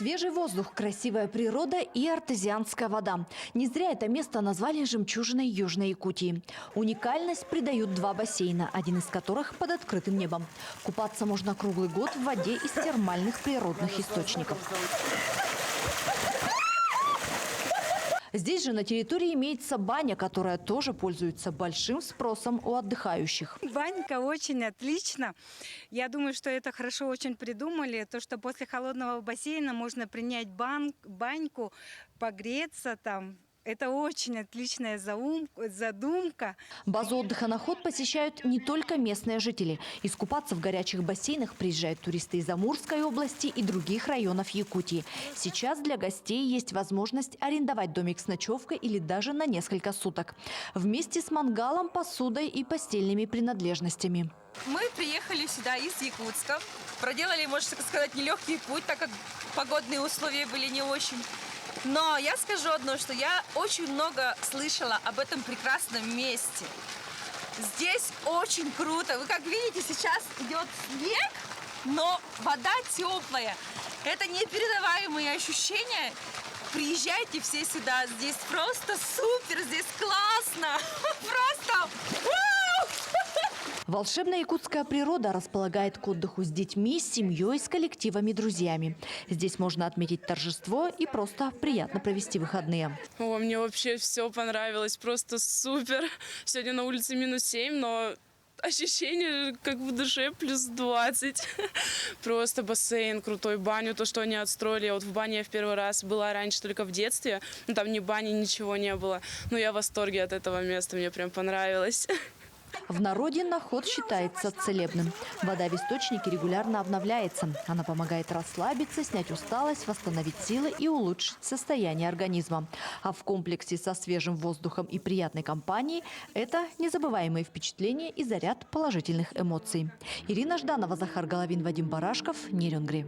Свежий воздух, красивая природа и артезианская вода. Не зря это место назвали жемчужиной Южной Якутии. Уникальность придают два бассейна, один из которых под открытым небом. Купаться можно круглый год в воде из термальных природных источников. Здесь же на территории имеется баня, которая тоже пользуется большим спросом у отдыхающих. Банька очень отлично. Я думаю, что это хорошо очень придумали. То, что после холодного бассейна можно принять баньку, погреться там. Это очень отличная задумка. Базу отдыха «Наход» посещают не только местные жители. Искупаться в горячих бассейнах приезжают туристы из Амурской области и других районов Якутии. Сейчас для гостей есть возможность арендовать домик с ночевкой или даже на несколько суток. Вместе с мангалом, посудой и постельными принадлежностями. Мы приехали сюда из Якутска. Проделали, можно сказать, нелегкий путь, так как погодные условия были не очень. Но я скажу одно, что я очень много слышала об этом прекрасном месте. Здесь очень круто. Вы как видите, сейчас идет снег, но вода теплая. Это непередаваемые ощущения. Приезжайте все сюда. Здесь просто супер, здесь классно. Просто... Волшебная якутская природа располагает к отдыху с детьми, с семьей, с коллективами, друзьями. Здесь можно отметить торжество и просто приятно провести выходные. О, мне вообще все понравилось, просто супер. Сегодня на улице -7, но ощущение как в душе +20. Просто бассейн крутой, баню, то, что они отстроили. Вот в бане я в первый раз была раньше только в детстве. Ну, там ни бани, ничего не было. Но я в восторге от этого места, мне прям понравилось. В народе «Наход» считается целебным. Вода в источнике регулярно обновляется. Она помогает расслабиться, снять усталость, восстановить силы и улучшить состояние организма. А в комплексе со свежим воздухом и приятной компанией – это незабываемые впечатления и заряд положительных эмоций. Ирина Жданова, Захар Головин, Вадим Барашков, Нерюнгри.